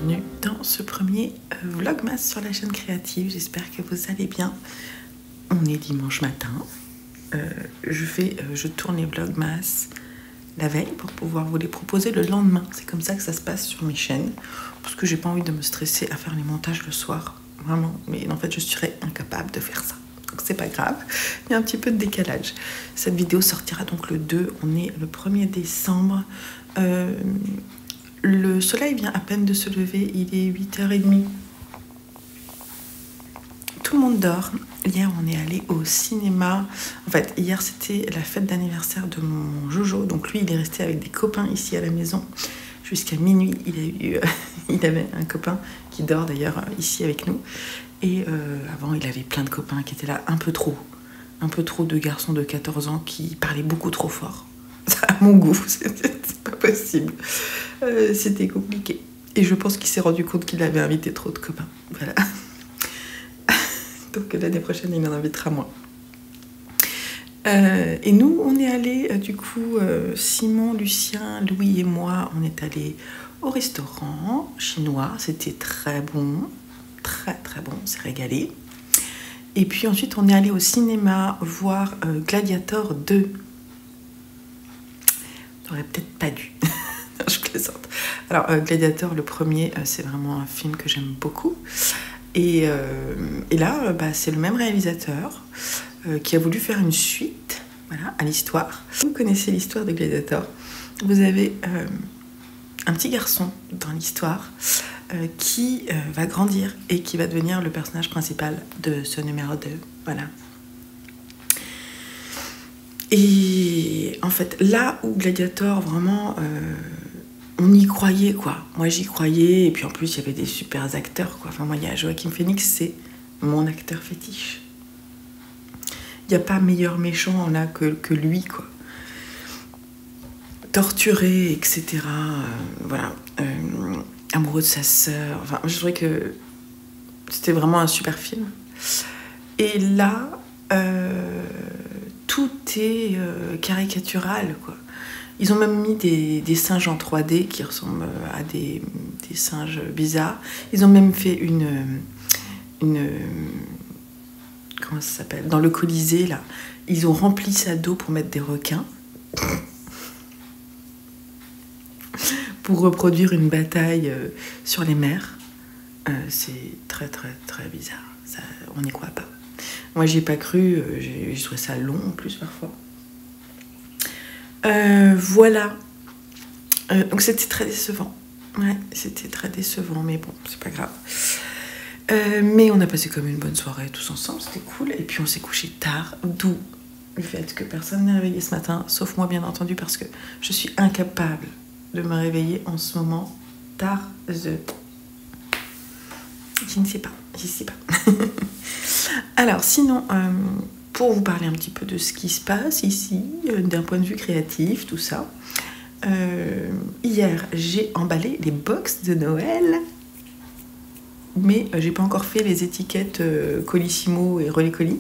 bienvenue dans ce premier vlogmas sur la chaîne créative. J'espère que vous allez bien. On est dimanche matin. Je tourne les vlogmas la veille pour pouvoir vous les proposer le lendemain. C'est comme ça que ça se passe sur mes chaînes, parce que j'ai pas envie de me stresser à faire les montages le soir, vraiment. Mais en fait, je serais incapable de faire ça. Donc c'est pas grave, il y a un petit peu de décalage. Cette vidéo sortira donc le 2, on est le 1er décembre. Le soleil vient à peine de se lever, il est 8h30. Tout le monde dort. Hier, on est allé au cinéma. En fait, hier, c'était la fête d'anniversaire de mon Jojo. Donc lui, il est resté avec des copains ici à la maison jusqu'à minuit. Il avait un copain qui dort d'ailleurs ici avec nous. Et avant, il avait plein de copains qui étaient là, un peu trop de garçons de 14 ans qui parlaient beaucoup trop fort. À mon goût, c'est pas possible. C'était compliqué. Et je pense qu'il s'est rendu compte qu'il avait invité trop de copains. Voilà. Donc l'année prochaine, il en invitera moins. Et nous, on est allés, du coup, Simon, Lucien, Louis et moi, on est allés au restaurant chinois. C'était très bon. Très bon, on s'est régalé. Et puis ensuite on est allé au cinéma voir Gladiator 2. J'aurais peut-être pas dû. Non, je plaisante. Alors Gladiator, le premier, c'est vraiment un film que j'aime beaucoup. Et là, c'est le même réalisateur qui a voulu faire une suite, voilà, à l'histoire. Vous connaissez l'histoire de Gladiator. Vous avez un petit garçon dans l'histoire qui va grandir et qui va devenir le personnage principal de ce numéro 2. Voilà. Et en fait, là où Gladiator, vraiment, on y croyait, quoi. Moi, j'y croyais. Et puis, en plus, il y avait des super acteurs, quoi. Enfin, moi, il y a Joaquin Phoenix, c'est mon acteur fétiche. Il n'y a pas meilleur méchant, là, que lui, quoi. Torturé, etc. Voilà. Amoureux de sa sœur. Enfin, je trouvais que c'était vraiment un super film. Et là, tout est caricatural, quoi. Ils ont même mis des singes en 3D qui ressemblent à des singes bizarres. Ils ont même fait une comment ça s'appelle? Dans le Colisée, là, ils ont rempli ça d'eau pour mettre des requins. Pour reproduire une bataille sur les mers. C'est très bizarre. Ça, on n'y croit pas. Moi, j'y ai pas cru. J'ai trouvé ça long en plus parfois. Voilà. Donc c'était très décevant. Ouais, c'était très décevant, mais bon, c'est pas grave. Mais on a passé comme une bonne soirée tous ensemble, c'était cool. Et puis on s'est couché tard, d'où le fait que personne n'est réveillé ce matin, sauf moi bien entendu, parce que je suis incapable de me réveiller en ce moment tard. Je ne sais pas, je sais pas. Alors sinon, pour vous parler un petit peu de ce qui se passe ici, d'un point de vue créatif, tout ça, hier j'ai emballé les box de Noël, mais j'ai pas encore fait les étiquettes Colissimo et Relais Colis.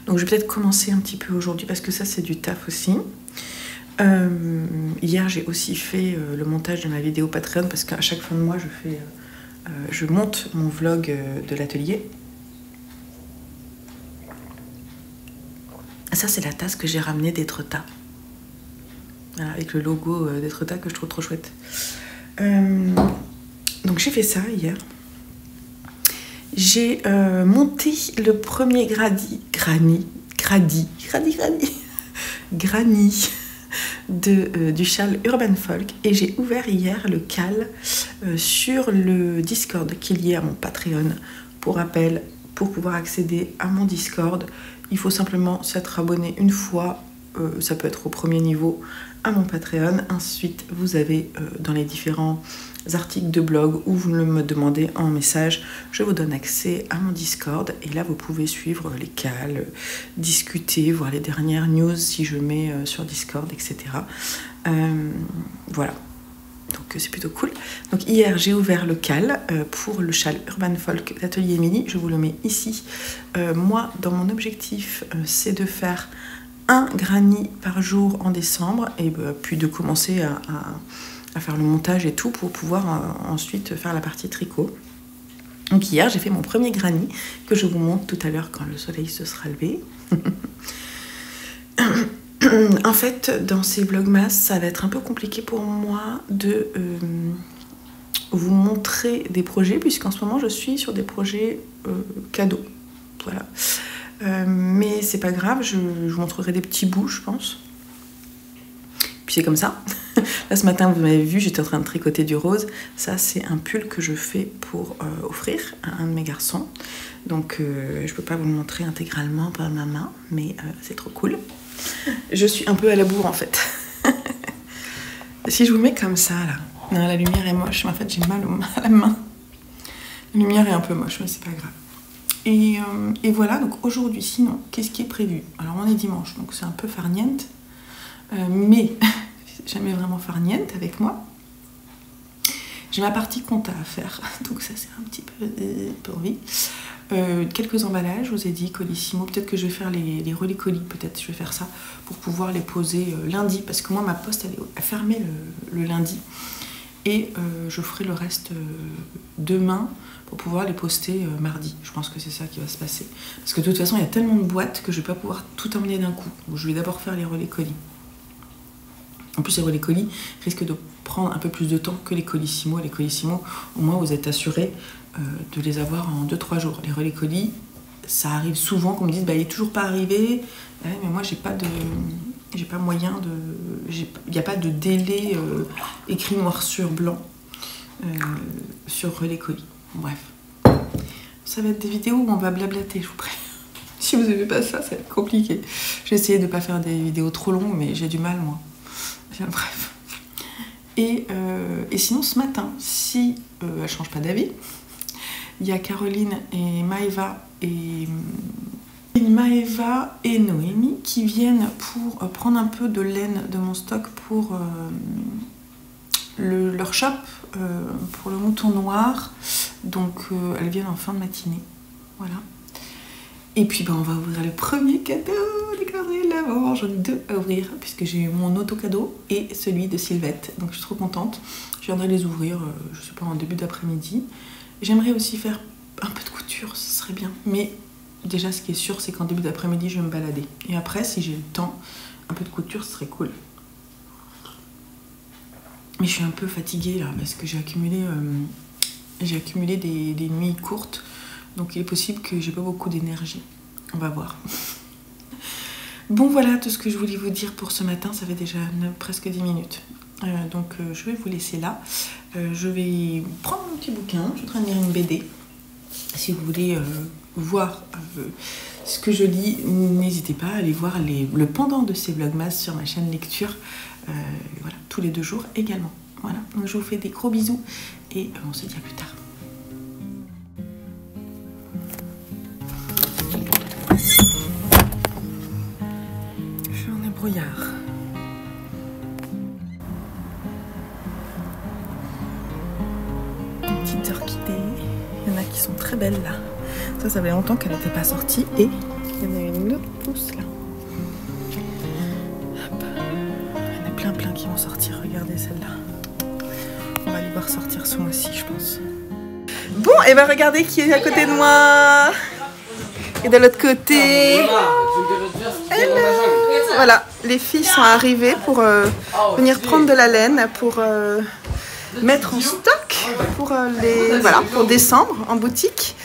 Donc je vais peut-être commencer un petit peu aujourd'hui parce que ça c'est du taf aussi. Hier j'ai aussi fait le montage de ma vidéo Patreon parce qu'à chaque fin de mois je monte mon vlog de l'atelier. Ça c'est la tasse que j'ai ramenée d'Étretat, voilà, avec le logo d'Étretat que je trouve trop chouette. Donc j'ai fait ça hier. J'ai monté le premier granny du châle Urban Folk et j'ai ouvert hier le cal sur le Discord qui est lié à mon Patreon. Pour rappel, pour pouvoir accéder à mon Discord, il faut simplement s'être abonné une fois, ça peut être au premier niveau, à mon Patreon. Ensuite, vous avez dans les différents articles de blog où vous me demandez en message, je vous donne accès à mon Discord et là vous pouvez suivre les cals, discuter, voir les dernières news si je mets sur Discord, etc. Voilà, donc c'est plutôt cool. Donc hier j'ai ouvert le cal pour le châle Urban Folk d'Atelier Mini, je vous le mets ici. Moi dans mon objectif c'est de faire un granny par jour en décembre et puis de commencer à à faire le montage et tout pour pouvoir ensuite faire la partie tricot. Donc hier j'ai fait mon premier granny que je vous montre tout à l'heure quand le soleil se sera levé. En fait dans ces vlogmas ça va être un peu compliqué pour moi de vous montrer des projets puisqu'en ce moment je suis sur des projets cadeaux. Voilà. Mais c'est pas grave, je vous montrerai des petits bouts je pense. Puis c'est comme ça. Là ce matin vous m'avez vu, j'étais en train de tricoter du rose. Ça c'est un pull que je fais pour offrir à un de mes garçons. Donc je peux pas vous le montrer intégralement par ma main, mais c'est trop cool. Je suis un peu à la bourre en fait. Si je vous mets comme ça là, non, la lumière est moche, mais en fait j'ai mal à la main. La lumière est un peu moche, mais c'est pas grave. Et voilà, donc aujourd'hui sinon, qu'est-ce qui est prévu? Alors on est dimanche, donc c'est un peu farniente. Mais jamais vraiment farniente avec moi. J'ai ma partie compta à faire, donc ça c'est un petit peu envie. Quelques emballages, je vous ai dit, Colissimo. Peut-être que je vais faire les relais colis, peut-être je vais faire ça pour pouvoir les poser lundi, parce que moi ma poste elle est fermée le lundi. Et je ferai le reste demain pour pouvoir les poster mardi. Je pense que c'est ça qui va se passer. Parce que de toute façon il y a tellement de boîtes que je ne vais pas pouvoir tout emmener d'un coup. Donc je vais d'abord faire les relais colis. En plus, les relais colis risquent de prendre un peu plus de temps que les Colissimo. Les Colissimo, au moins, vous êtes assuré de les avoir en 2-3 jours. Les relais colis, ça arrive souvent qu'on me dise bah, il n'est toujours pas arrivé. Ouais, mais moi, j'ai pas moyen de. Il n'y a pas de délai écrit noir sur blanc sur relais colis. Bref. Ça va être des vidéos où on va blablater, je vous préviens. Si vous n'aimez pas ça, ça va être compliqué. J'ai essayé de ne pas faire des vidéos trop longues, mais j'ai du mal, moi. Bref. Et sinon ce matin, si elle change pas d'avis, il y a Caroline et Maëva et Noémie qui viennent pour prendre un peu de laine de mon stock pour leur shop pour le mouton noir. Donc elles viennent en fin de matinée. Voilà. Et puis on va ouvrir le premier cadeau des calendriers de l'Avent. J'en ai 2 à ouvrir puisque j'ai eu mon auto-cadeau et celui de Sylvette. Donc je suis trop contente. Je viendrai les ouvrir, je sais pas, en début d'après-midi. J'aimerais aussi faire un peu de couture, ce serait bien. Mais déjà ce qui est sûr, c'est qu'en début d'après-midi, je vais me balader. Et après, si j'ai le temps, un peu de couture, ce serait cool. Mais je suis un peu fatiguée là parce que j'ai accumulé des nuits courtes. Donc il est possible que j'ai pas beaucoup d'énergie. On va voir. Bon voilà tout ce que je voulais vous dire pour ce matin. Ça fait déjà presque 10 minutes. Donc je vais vous laisser là. Je vais prendre mon petit bouquin. Je suis en train de lire une BD. Si vous voulez voir ce que je lis, n'hésitez pas à aller voir le pendant de ces vlogmas sur ma chaîne lecture. Voilà, tous les 2 jours également. Voilà, donc je vous fais des gros bisous et on se dit à plus tard. Brouillard. Une petite orchidée. Il y en a qui sont très belles là. Ça fait longtemps qu'elle n'était pas sortie. Et il y en a une autre pousse là. Hop. Il y en a plein qui vont sortir. Regardez celle-là. On va les voir sortir ce mois-ci, je pense. Bon, et ben regardez qui est à côté de moi. Et de l'autre côté. Hello. Voilà, les filles sont arrivées pour venir prendre de la laine pour mettre en stock pour pour décembre en boutique.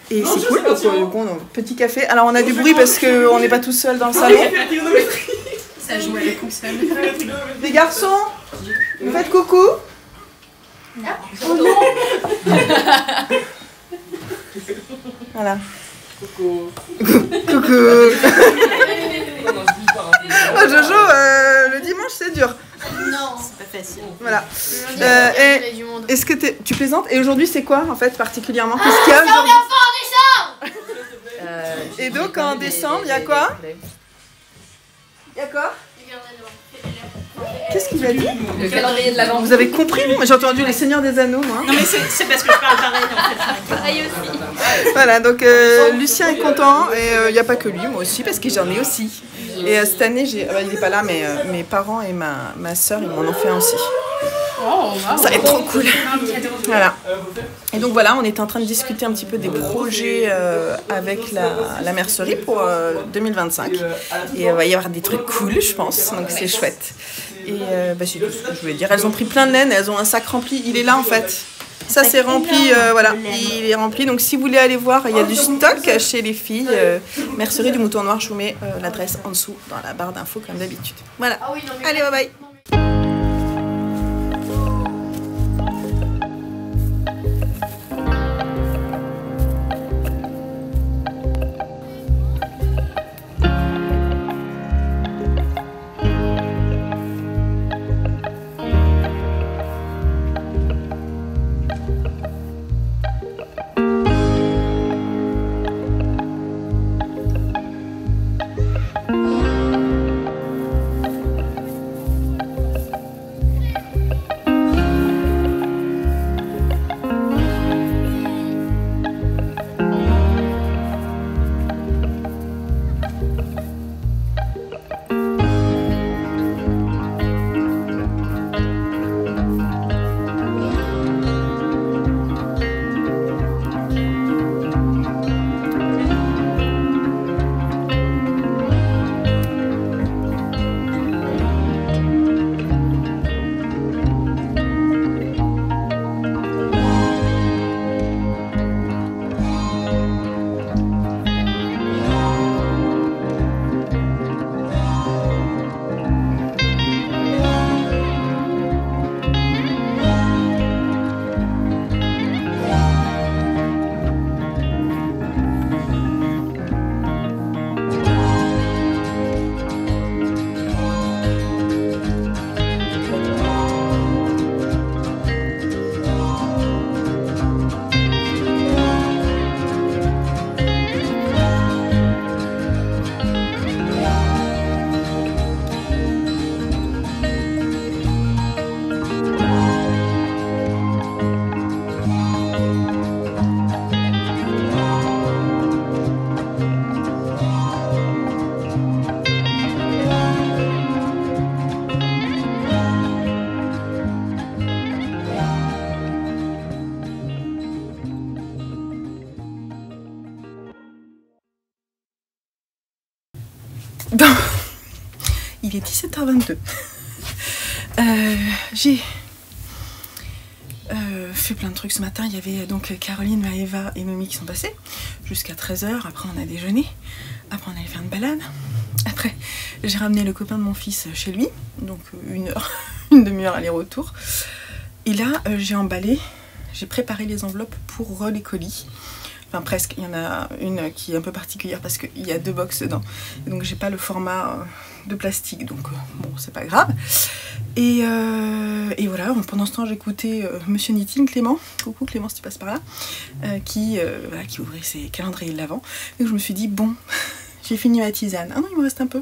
Et c'est cool. Donc, bon, petit café. Alors on a du bruit parce qu'on n'est pas tout seul dans le salon. Ça joue à la console. Les garçons, vous faites coucou. Voilà. Coucou. Coucou. Oh Jojo, le dimanche c'est dur. Non, c'est pas facile. Voilà. Est-ce que tu plaisantes? Et aujourd'hui c'est quoi en fait particulièrement? Qu'est-ce qu'il y a aujourd'hui? Et donc en décembre, il y a quoi? Il y a quoi? Qu'est-ce qu'il a dit? Le calendrier de l'Avent. Vous avez compris? J'ai entendu les Seigneurs des Anneaux, moi. Non mais c'est parce que je parle pareil en fait. Pareil aussi. Voilà, donc Lucien est content et il n'y a pas que lui, moi aussi, parce que j'en ai aussi. Et cette année, il n'est pas là, mais mes parents et ma soeur, ils m'en ont fait un aussi. Oh, wow. Ça va être trop cool. Voilà. Et donc voilà, on était en train de discuter un petit peu des projets avec la mercerie pour 2025. Et il va y avoir des trucs cool, je pense, donc c'est chouette. Et c'est tout ce que je voulais dire. Elles ont pris plein de laine, elles ont un sac rempli, il est là en fait. Ça c'est rempli, voilà, il est rempli. Donc si vous voulez aller voir, il y a du stock chez les filles. Mercerie du Mouton Noir, je vous mets l'adresse en dessous dans la barre d'infos comme d'habitude. Voilà, allez bye bye. Il est 17h22. J'ai fait plein de trucs ce matin. Il y avait donc Caroline, Maëva et Noémie qui sont passées jusqu'à 13h. Après on a déjeuné. Après on allait faire une balade. Après j'ai ramené le copain de mon fils chez lui. Donc une demi-heure aller-retour. Et là j'ai emballé. J'ai préparé les enveloppes pour les colis. Enfin presque, il y en a une qui est un peu particulière parce qu'il y a 2 box dedans. Et donc j'ai pas le format de plastique, donc bon c'est pas grave. Et voilà, pendant ce temps j'écoutais Monsieur Knitting, Clément, coucou Clément si tu passes par là, qui ouvrait ses calendriers de l'Avent. Et je me suis dit bon, j'ai fini ma tisane. Ah non il me reste un peu.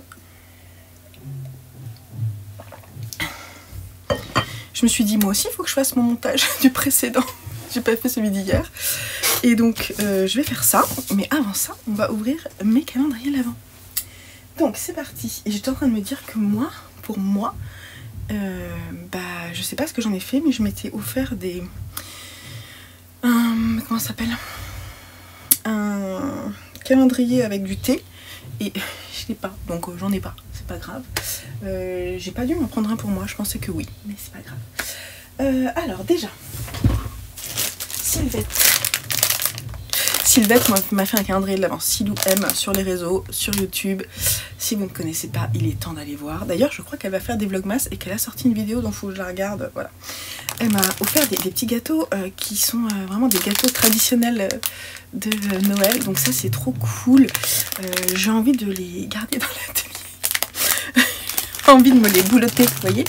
Je me suis dit moi aussi il faut que je fasse mon montage du précédent. J'ai pas fait celui d'hier. Et donc je vais faire ça. Mais avant ça, on va ouvrir mes calendriers l'Avent. Donc c'est parti. Et j'étais en train de me dire que moi, pour moi, je sais pas ce que j'en ai fait, mais je m'étais offert des... comment ça s'appelle? Un calendrier avec du thé. Et je l'ai pas. Donc j'en ai pas. C'est pas grave. J'ai pas dû m'en prendre un pour moi. Je pensais que oui. Mais c'est pas grave. Alors déjà... Sylvette m'a fait un calendrier de l'Avent. Silou M sur les réseaux, sur YouTube. Si vous ne connaissez pas, il est temps d'aller voir. D'ailleurs, je crois qu'elle va faire des vlogmas et qu'elle a sorti une vidéo, donc il faut que je la regarde. Voilà. Elle m'a offert des petits gâteaux qui sont vraiment des gâteaux traditionnels de Noël. Donc ça, c'est trop cool. J'ai envie de les garder dans l'atelier. J'ai envie de me les boulotter, vous voyez.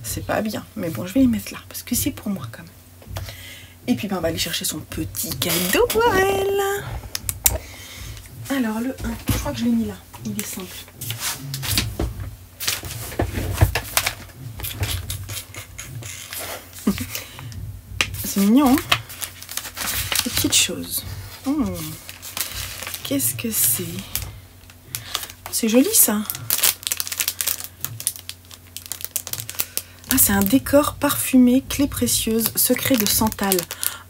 C'est pas bien, mais bon, je vais les mettre là parce que c'est pour moi quand même. Et puis on va aller chercher son petit cadeau pour elle. Alors le 1, je crois que je l'ai mis là, il est simple. C'est mignon, hein? Des petites choses. Qu'est-ce que c'est? C'est joli ça. Ah c'est un décor parfumé, clé précieuse, secret de Santal.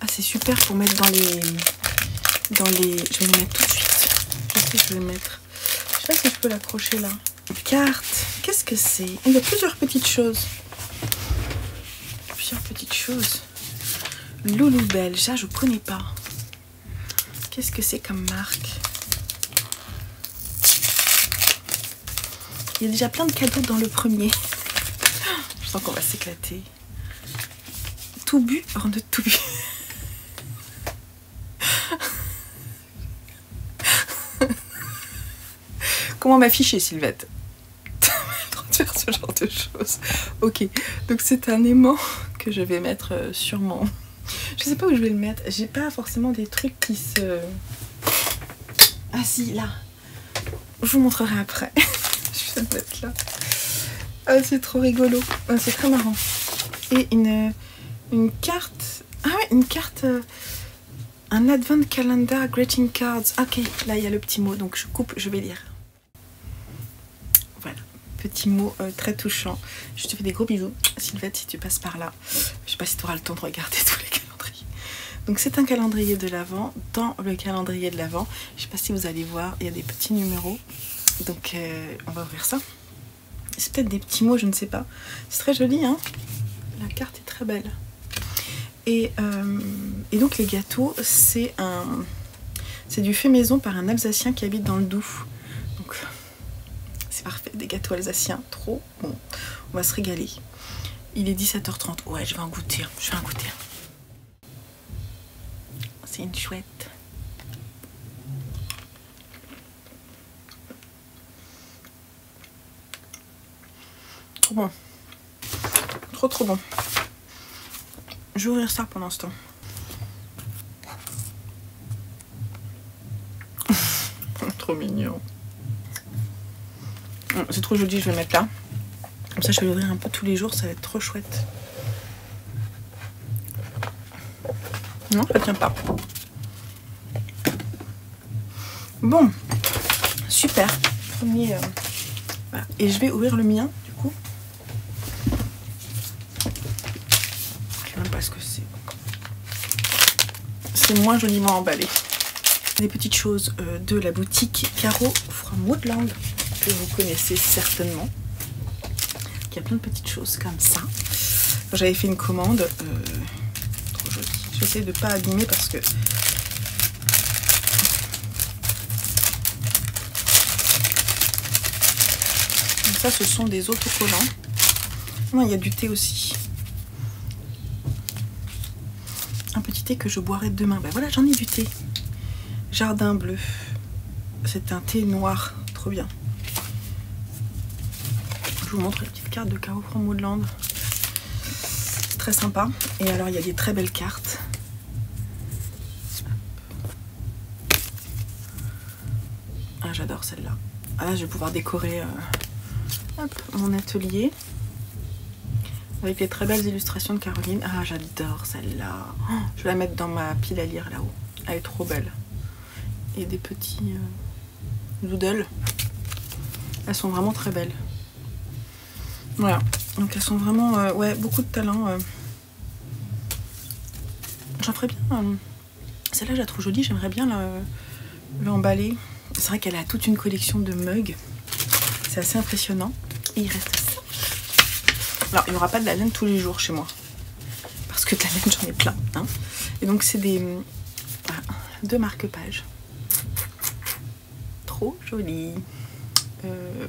Ah, c'est super pour mettre dans les... Je vais le mettre tout de suite. Je sais que je vais le mettre. Je sais pas si je peux l'accrocher là. Carte. Qu'est-ce que c'est? Il y a plusieurs petites choses. Plusieurs petites choses. Loulou belge. Ah, je connais pas. Qu'est-ce que c'est comme marque? Il y a déjà plein de cadeaux dans le premier. Je sens qu'on va s'éclater. Tout bu hors de tout bu. Comment m'afficher, Sylvette? Trop de faire ce genre de choses. Ok, donc c'est un aimant que je vais mettre sur mon... Je sais pas où je vais le mettre. J'ai pas forcément des trucs qui se... Ah si, là. Je vous montrerai après. Je vais le mettre là. Ah, c'est trop rigolo. Ah, c'est très marrant. Et une carte... Ah ouais, une carte... un Advent Calendar Greeting Cards. Ok, là il y a le petit mot, donc je coupe, je vais lire. Voilà, petit mot très touchant. Je te fais des gros bisous, Sylvette, si tu passes par là. Je sais pas si tu auras le temps de regarder tous les calendriers. Donc c'est un calendrier de l'Avent. Dans le calendrier de l'Avent, je sais pas si vous allez voir, il y a des petits numéros. Donc on va ouvrir ça. C'est peut-être des petits mots, je ne sais pas. C'est très joli, hein. La carte est très belle. Et donc les gâteaux, c'est du fait maison par un Alsacien qui habite dans le Doubs. Donc c'est parfait, des gâteaux alsaciens, trop bon. On va se régaler. Il est 17h30. Ouais, je vais en goûter. Je vais en goûter. C'est une chouette. Trop bon. Trop bon. Je vais ouvrir ça pendant ce temps. Trop mignon. C'est trop joli, je vais le mettre là. Comme ça, je vais l'ouvrir un peu tous les jours, ça va être trop chouette. Non, ça tient pas. Bon, super. Premier, voilà. Et je vais ouvrir le mien, du coup. Je sais même pas ce que c'est. C'est moins joliment emballé. Des petites choses de la boutique Caro from Woodland, que vous connaissez certainement. Il y a plein de petites choses comme ça. J'avais fait une commande. Trop jolie. J'essaie de ne pas abîmer parce que... Donc ça, ce sont des autocollants. Non, il y a du thé aussi. Un petit thé que je boirai demain. Ben voilà, j'en ai du thé. Jardin bleu. C'est un thé noir. Trop bien. Je vous montre la petite carte de Caro from Woodland. C'est très sympa. Et alors, il y a des très belles cartes. Ah, j'adore celle-là. Ah, là, je vais pouvoir décorer mon atelier. Avec les très belles illustrations de Caroline. Ah, j'adore celle-là. Oh, je vais la mettre dans ma pile à lire là-haut. Elle est trop belle. Et des petits doodles. Elles sont vraiment très belles. Voilà. Donc elles sont vraiment... ouais, beaucoup de talent. J'en ferais bien... Celle-là, je la trouve jolie. J'aimerais bien l'emballer. C'est vrai qu'elle a toute une collection de mugs. C'est assez impressionnant. Et il reste ça. Alors, il n'y aura pas de la laine tous les jours chez moi. Parce que de la laine, j'en ai plein. Hein. Et donc, c'est des... Voilà, 2 marque-pages. Trop joli.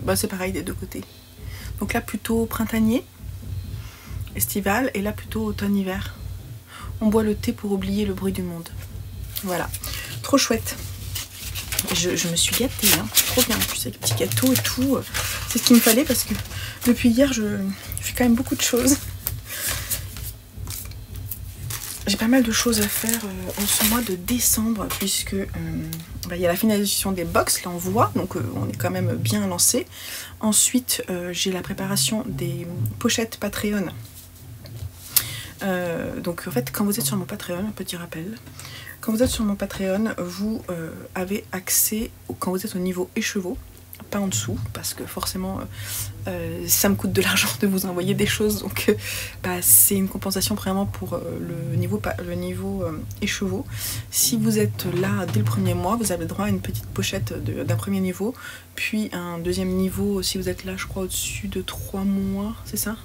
Bah, c'est pareil des deux côtés. Donc là, plutôt printanier, estival. Et là, plutôt automne-hiver. On boit le thé pour oublier le bruit du monde. Voilà. Trop chouette. Je me suis gâtée, hein. Trop bien. En plus, avec petits gâteaux et tout. C'est ce qu'il me fallait parce que depuis hier, je fais quand même beaucoup de choses. J'ai pas mal de choses à faire en ce mois de décembre puisque il y a la finalisation des box, là on voit, donc on est quand même bien lancé. Ensuite, j'ai la préparation des pochettes Patreon. Donc en fait, quand vous êtes sur mon Patreon, un petit rappel, quand vous êtes sur mon Patreon, vous avez accès, quand vous êtes au niveau écheveau, pas en dessous, parce que forcément ça me coûte de l'argent de vous envoyer des choses, donc bah, c'est une compensation vraiment pour le niveau écheveau. Si vous êtes là dès le premier mois, vous avez le droit à une petite pochette d'un premier niveau, puis un deuxième niveau si vous êtes là, je crois, au-dessus de 3 mois, c'est ça?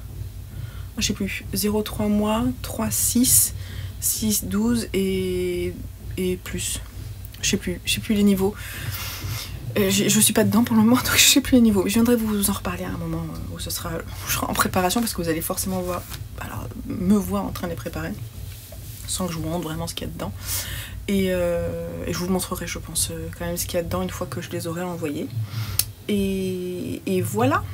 Je sais plus, 0,3 mois, 3, 6, 6, 12 et plus. Je sais plus les niveaux. Je suis pas dedans pour le moment, donc je sais plus les niveaux. Je viendrai vous en reparler à un moment où je serai en préparation, parce que vous allez forcément me voir en train de les préparer, sans que je vous montre vraiment ce qu'il y a dedans. Et je vous montrerai, je pense, quand même ce qu'il y a dedans une fois que je les aurai envoyés. Et voilà.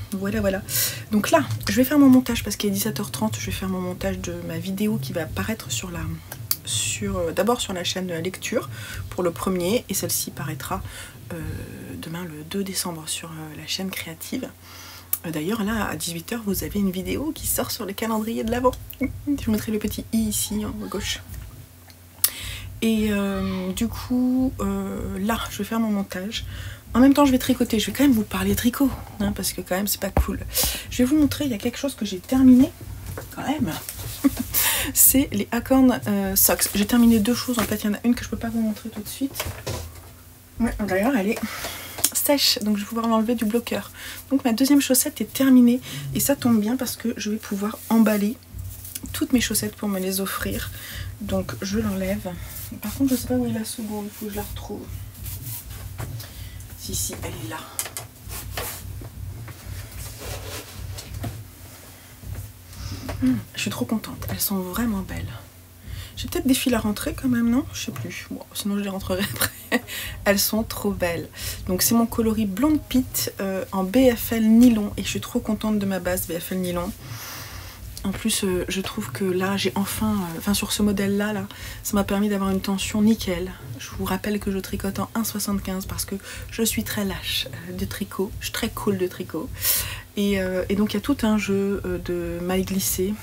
Donc là, je vais faire mon montage parce qu'il est 17h30. Je vais faire mon montage de ma vidéo qui va apparaître d'abord sur la chaîne lecture pour le premier, et celle-ci paraîtra demain le 2 décembre sur la chaîne créative. D'ailleurs là à 18h vous avez une vidéo qui sort sur le calendrier de l'Avent. Je vous mettrai le petit i ici en haut à gauche. Et du coup là je vais faire mon montage. En même temps je vais tricoter, je vais quand même vous parler tricot, hein, parce que quand même c'est pas cool. Je vais vous montrer, il y a quelque chose que j'ai terminé quand même. C'est les Acorn Socks. J'ai terminé 2 choses, en fait il y en a une que je peux pas vous montrer tout de suite. Ouais, d'ailleurs elle est sèche, donc je vais pouvoir l'enlever du bloqueur. Donc ma deuxième chaussette est terminée, et ça tombe bien parce que je vais pouvoir emballer toutes mes chaussettes pour me les offrir. Donc je l'enlève. Par contre je sais pas où est la seconde, il faut que je la retrouve. Si, elle est là. Je suis trop contente, elles sont vraiment belles. J'ai peut-être des fils à rentrer quand même, non? Je sais plus. Bon, sinon je les rentrerai après. Elles sont trop belles. Donc c'est mon coloris Blonde Pit en BFL nylon. Et je suis trop contente de ma base BFL nylon. En plus, je trouve que là, j'ai enfin sur ce modèle-là, ça m'a permis d'avoir une tension nickel. Je vous rappelle que je tricote en 1,75 parce que je suis très lâche de tricot. Je suis très cool de tricot. Et donc il y a tout un jeu de mailles glissées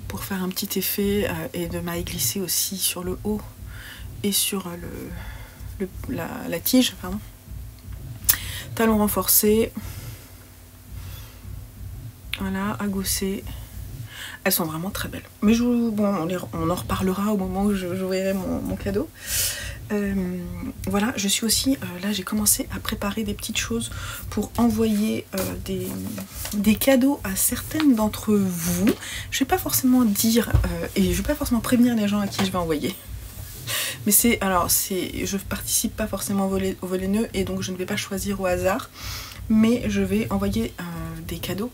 pour faire un petit effet, et de mailles glissées aussi sur le haut et sur la tige, pardon. Talons renforcés. Voilà, à gousser. Elles sont vraiment très belles. Mais on en reparlera au moment où j'ouvrirai mon cadeau. Voilà, je suis aussi, là j'ai commencé à préparer des petites choses pour envoyer des cadeaux à certaines d'entre vous. Je vais pas forcément dire, et je vais pas forcément prévenir les gens à qui je vais envoyer. Mais je participe pas forcément au volet nœud, et donc je ne vais pas choisir au hasard. Mais je vais envoyer des cadeaux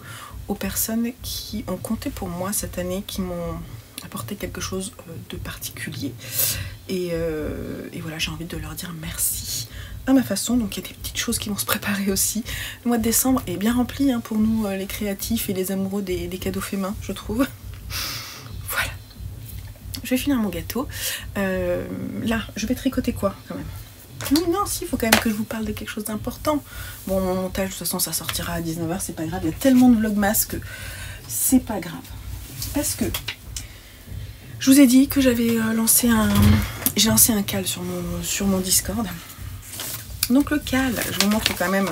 aux personnes qui ont compté pour moi cette année, qui m'ont apporté quelque chose de particulier. Et voilà, j'ai envie de leur dire merci à ma façon. Donc il y a des petites choses qui vont se préparer aussi. Le mois de décembre est bien rempli, hein, pour nous les créatifs et les amoureux des cadeaux faits main, je trouve. Voilà. Je vais finir mon gâteau. Là, je vais tricoter quoi quand même? Non, si, il faut quand même que je vous parle de quelque chose d'important. Bon, mon montage, de toute façon, ça sortira à 19h, c'est pas grave. Il y a tellement de vlogmas que c'est pas grave. Parce que je vous ai dit que j'avais lancé un cal sur mon Discord. Donc le cal, je vous montre quand même,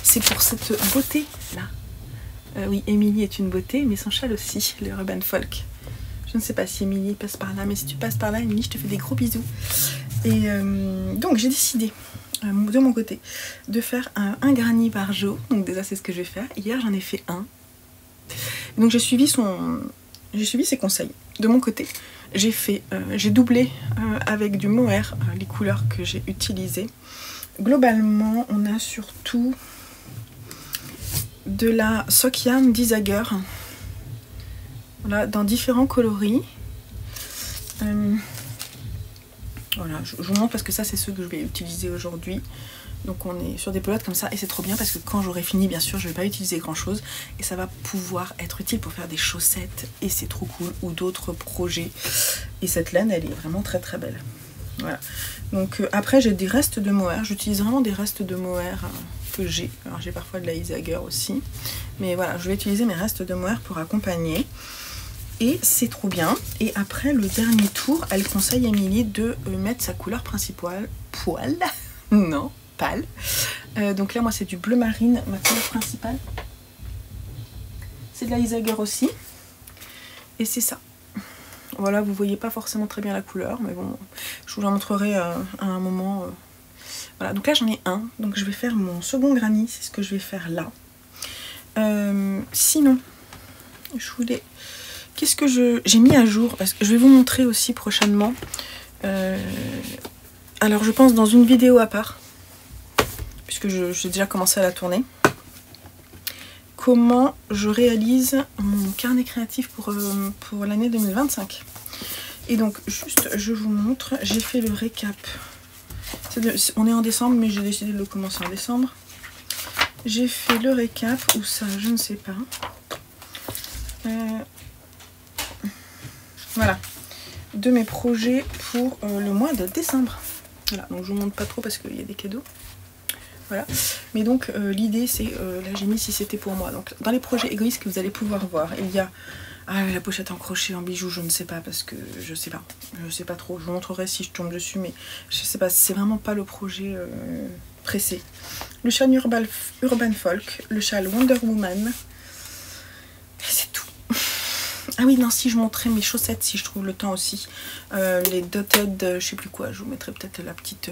c'est pour cette beauté là. Oui, Émilie est une beauté, mais son châle aussi, le Urban Folk. Je ne sais pas si Émilie passe par là, mais si tu passes par là, Émilie, je te fais des gros bisous. Et donc j'ai décidé de mon côté de faire un granny par jour. Donc déjà c'est ce que je vais faire. Hier j'en ai fait un. Donc j'ai suivi ses conseils. De mon côté, j'ai doublé avec du mohair les couleurs que j'ai utilisées. Globalement, on a surtout de la Sock Yarn d'Isager. Voilà, dans différents coloris. Voilà, je vous montre parce que ça c'est ceux que je vais utiliser aujourd'hui. Donc on est sur des pelotes comme ça, et c'est trop bien parce que quand j'aurai fini, bien sûr, je vais pas utiliser grand chose et ça va pouvoir être utile pour faire des chaussettes, et c'est trop cool, ou d'autres projets. Et cette laine, elle est vraiment très très belle. Voilà. Donc après j'ai des restes de mohair, j'utilise vraiment des restes de mohair que j'ai. Alors j'ai parfois de la Isager aussi, mais voilà, je vais utiliser mes restes de mohair pour accompagner. Et c'est trop bien. Et après le dernier tour, elle conseille à Émilie de mettre sa couleur principale, pâle, Donc là moi c'est du bleu marine, ma couleur principale. C'est de la Isager aussi. Et c'est ça. Voilà, vous voyez pas forcément très bien la couleur, mais bon, je vous la montrerai à un moment. Voilà, donc là j'en ai un, donc je vais faire mon second granny, c'est ce que je vais faire là. Sinon, je voulais... Qu'est-ce que j'ai mis à jour? Parce que je vais vous montrer aussi prochainement. Alors je pense dans une vidéo à part, puisque j'ai déjà commencé à la tourner. Comment je réalise mon carnet créatif pour l'année 2025. Et donc juste je vous montre, j'ai fait le récap. On est en décembre mais j'ai décidé de le commencer en décembre. J'ai fait le récap, ou ça je ne sais pas. Voilà, de mes projets pour le mois de décembre. Voilà, donc je vous montre pas trop parce qu'il y a des cadeaux. Voilà, mais donc l'idée c'est, là j'ai mis si c'était pour moi, donc dans les projets égoïstes que vous allez pouvoir voir, il y a la pochette en crochet, en bijoux, je ne sais pas parce que je sais pas trop, je vous montrerai si je tombe dessus, mais je sais pas, c'est vraiment pas le projet pressé. Le châle Urban Folk, le châle Wonder Woman, c'est tout. Ah oui, non, si je montrais mes chaussettes, si je trouve le temps aussi, les dotted, je sais plus quoi, je vous mettrai peut-être la petite...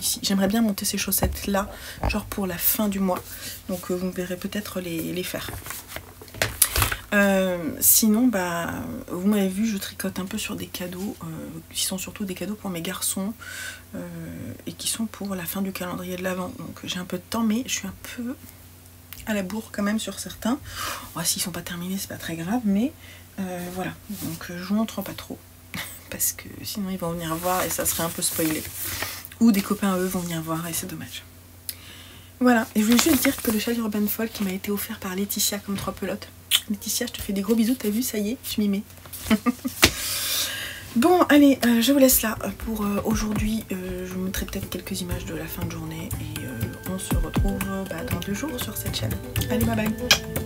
ici. J'aimerais bien monter ces chaussettes là, genre pour la fin du mois. Donc vous me verrez peut-être les faire. Sinon, bah, vous m'avez vu, je tricote un peu sur des cadeaux, qui sont surtout des cadeaux pour mes garçons, et qui sont pour la fin du calendrier de l'Avent. Donc j'ai un peu de temps, mais je suis un peu à la bourre quand même sur certains. Oh, s'ils sont pas terminés, c'est pas très grave, mais voilà. Donc je vous montre pas trop, parce que sinon ils vont venir voir et ça serait un peu spoilé. Ou des copains à eux vont venir voir et c'est dommage. Voilà, et je voulais juste dire que le châle Urban Folk qui m'a été offert par Laetitia comme 3 pelotes. Laetitia, je te fais des gros bisous, t'as vu, ça y est, je m'y mets. Bon, allez, je vous laisse là pour aujourd'hui. Je vous mettrai peut-être quelques images de la fin de journée et on se retrouve dans 2 jours sur cette chaîne. Allez, bye bye.